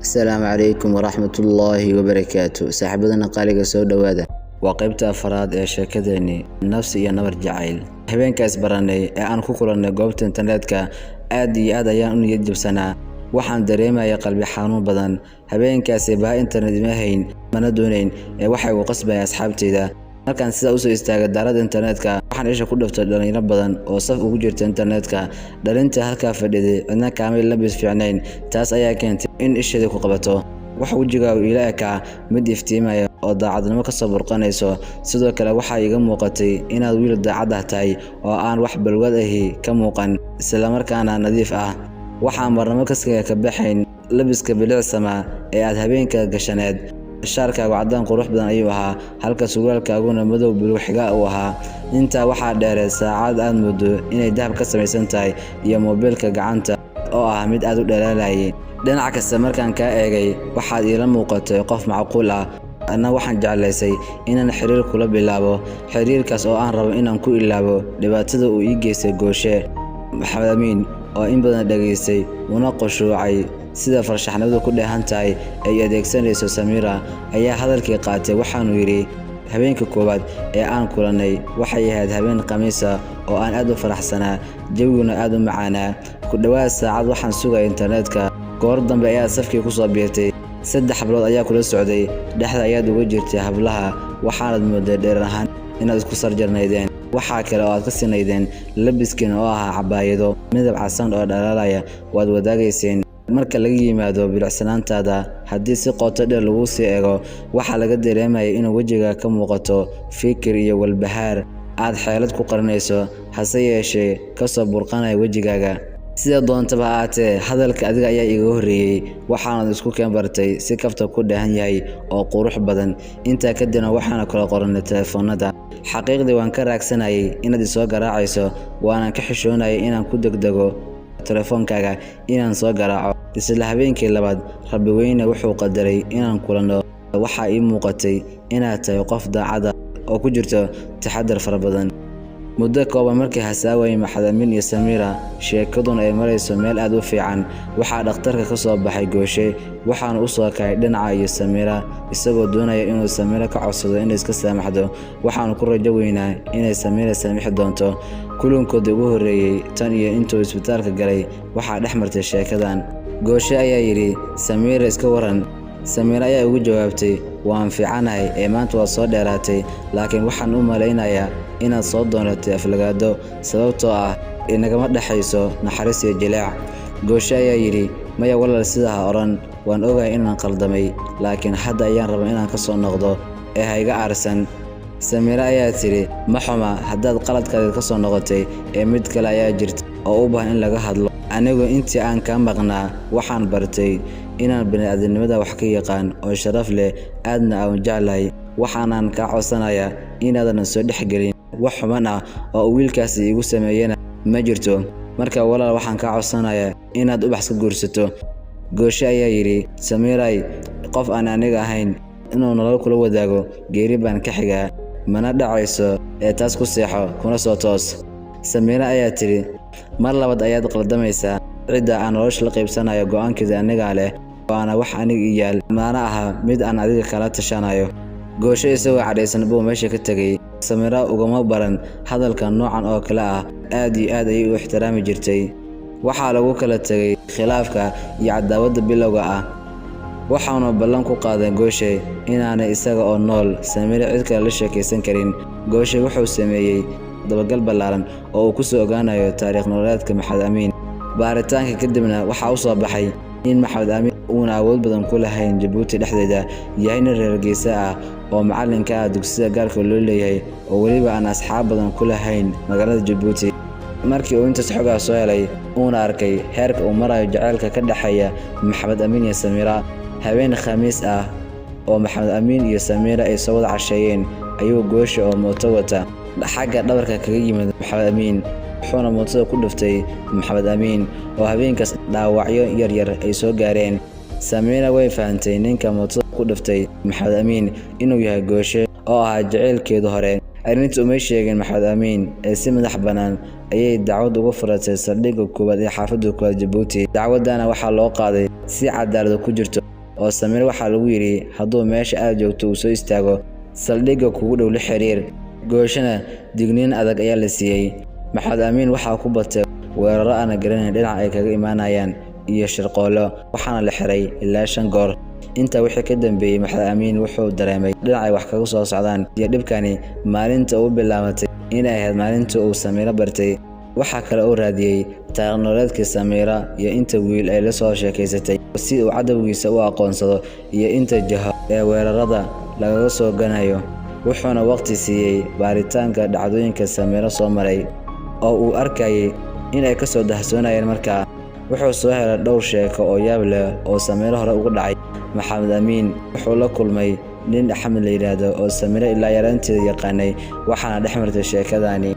السلام عليكم ورحمة الله وبركاته. صاحبنا قالق سو دواده وقيبت أفراد شركتني نفسي يا نور جعيل هبين كاس براني aan ku kulanay goobta internetka aad ayaan u niyad jabsanaa waxaan dareemayaa qalbi xanuun badan habeenkaasi baa internet ma hayn mana doonayn waxay u qasbay asxaabteyda markaan sida u soo istaagay daarada internetka waxaan isha ku dhaftay dhalinyaro badan oo saf ugu jirta internetka dhalinta halka fadhiday cidna kaamil labis fiicnayn taas ayaa keentay in ishada ku qabato waxa wajiga ilaaha mid iftiimaya oo daacadnimo ka soo burqanayso sidoo kale waxa iga muuqatay inaad wiil daacad ah tahay oo aan wax balwad ahi ka muuqan isla markaana nadiif ah waxaan marnamo kaskaga ka baxayn labiska bilicsama ee aad habeenka gashaneed shaarkaagu cadaan qurux badan ayuu ahaa halka surwaalkaaguna madow buluug xiga uu ahaa inta waxa dheereed saacad aad muddo inay dahab ka samaysan tahay iyo moobilka gacanta oo ah mid aad u dhalaalayay dhinaca kasta markaan ka eegay waxaad ila muuqatay qof macquul ah ana waxaan jeclaysay inaan xiriir kula bilaabo xiriirkaas oo aan rabo inaan ku ilaabo dhibaatada uu ii geystay gooshe maxamed amiin oo in badan dhageystay una qoshuucay sida farshaxnadu ku dheehan tahay ay adeegsanayso Samira ayaa hadalkii qaatay waxaanu yiri habeenka koowaad ee aan kulanay waxay ahayd habeen khamiis ah oo aan aad u faraxsanaa jawiguna aad u macaanaa ku dhawaad saacad waxaan sugay internetka goor dambe ayaa safkii ku soo biirtay saddex hablood ayaa kula socday dhexda ayaad uga jirtay hablaha waxaanad mooday dheer ahaan inaad isku sarjarnaydeen waxa kale oo aad ka sinaydeen labiskin oo ah cabaayado midab casan oo dhalaalaya waad wadaagayseen marka laga yimaado bilicsanaantaada haddii si qoto dheer lagu sii eego waxa laga dareemayay in wajiga ka muuqato fikir iyo walbahaar aad xeelad ku qarinayso hase yeeshee ka soo burqanay wajigaaga sida doontaba aatee hadalka adiga ayaa iga horeeyay waxaan isku keen bartay si kafta ku dhahan yahay oo qurux badan inta ka dina waxaan kala qoranay telefoonada xaqiiqdii waan ka raagsanayay inaad soo garaacayso waana ka xishoonayay inaan ku degdego telefoonkaaga inaan soo garaaco isla habeenkii labaad rabbi weyne wuxuu qadaray inaan kulano waxa ii muuqatay inaad tahay qof daacad ah oo ku jirto taxaddar fara badan muddo kooban markii hasaaway Maxamed Amiin iyo Samira sheekaduna ay marayso meel aad u fiican waxa dhakhtarka ka soo baxay gooshe waxaan u soo kacay dhinaca iyo Samira isagoo doonaya inuu Samira ka codsado inay iska saamaxdo waxaan ku rajo weynaa inay Samira saamixi doonto kulankoodii ugu horeeyay tan iyo intuu isbitaalka galay waxa dhex martay sheekadan gooshe ayaa yiri Samira iska waran Samira ayaa ugu jawaabtay waan fiicanahay ee maanta waa soo dheeraatay laakiin waxaan u maleynayaa inaad soo doonatay aflagaado sababtoo ah inagama dhaxayso naxariis iyo jilaac gooshe ayaa yiri maya walaal sidaa oran waan ogahay inaan qaldamay laakiin hadda ayaan rabaa inaan ka soo noqdo ee hayga aarsan Samira ayaa tiri ma xuma haddaad qaladkaada ka soo noqotay ee mid kale ayaa jirta oo u baahan in laga hadlo anigu intii aan ka maqnaa waxaan bartay inaan bini'aadanimada wax ka yaqaan oo sharaf leh aadna aan jeclahay waxaanan ka codsanayaa inaadan soo dhexgelin wax xumaan ah oo wiilkaasi igu sameeyana ma jirto marka walaal waxaan ka codsanayaa inaad u baxs ka guursato gooshe ayaa yiri Samiray qof aan aniga ahayn inuu nolol kula wadaago geeri baan ka xigaa mana dhacayso ee taas ku seexo kuna soo toos Samira ayaa tiri mar labaad ayaad qaldamaysaa cida aan nolosha la qaybsanayo go'aankeeda aniga leh waana wax aniga iyaal maana aha mid aan adiga kala tashanayo gooshe isagoo cadaysan buu meesha ka tagay Samira ugama baran hadalka noocan oo kale ah aad iyo aad ay u ixtiraami jirtay waxa lagu kala tagay khilaafka iyo cadaawada bilowga ah waxaanu ballan ku qaaday gooshe inaanay isaga oo nool Samira cid kale la sheekaysan karin gooshe wuxuu sameeyay dabagal ballaaran oo uu ku soo ogaanayo taariikh nololeedka Maxamed Amiin baaritaanka kadibna waxa uu soo baxay in Maxamed Amiin uu awood badan ku lahayn Djibouti dhexdeeda yahay reer Geesa ah oo macalinka dugsiga gaarka loo leeyahay oo waliba aan asxaab badan ku lahayn magaalada Djibouti markii uu inta xogaa soo helay uu arkay heerka uu marayo jacaylka ka dhaxaya Maxamed Amiin iyo Samira habeen khamiis ah oo Maxamed Amiin iyo Samira ay soo wada casheeyeen ayuu gooshe oo mooto wata xagga dhabarka kaga yimid Maxamed Amiin wuxuuna mootada ku dhuftay Maxamed Amiin oo habeenkaas dhaawacyo yar ay soo gaareen Samira way fahamtay ninka mootada ku dhuftay Maxamed Amiin inuu yahay gooshe oo ah jacaylkeedu hore arrintu uma sheegin Maxamed Amiin ee si madax banaan ayay dacwad uga furatay saldhigga koowaad ee xaafadda koowaad Djibouti dacwadana waxaa loo qaaday si cadaalad ku jirto oo Samiiro waxaa lagu yiri hadduu meesha aad joogto uu soo istaago saldhigga kugu dhow la xiriir. Gooshana digniin adag ayaa la siiyay. Maxamed Amiin waxaa ku batay weeraro aan garanayn dhinaca ay kaga imaanayaan iyo shirqoolo, waxaana la xiray ilaa 5 goor. Inta wixii ka dambeeyay Maxamed Amiin wuxuu dareemay dhinacay wax kaga soo socdaan iyo dhibkani maalinta uu bilaabatay inay ahayd maalinta uu Samiiro bartay. Waxa kale oo raadiyay taariikh nololeedkii Samiiro iyo inta wiil ay la soo sheekaysatay si uu cadawgiisa u aqoonsado iyo inta jaho ee weerarada lagaga soo ganayo. Wuxuuna waqti siiyay baaritaanka dhacdooyinka Samiiro soo maray oo uu arkayay in ay ka soo dahsoonayeen markaa. Wuxuu soo helay dhowr sheeko oo yaab leh oo Samiiro hore uga dhacay. Maxamed Amiin wuxuu la kulmay nin Axmed la yiraahdo oo Samiiro ilaa yaraanteeda yaqaanay, waxaana dhex martay sheekadani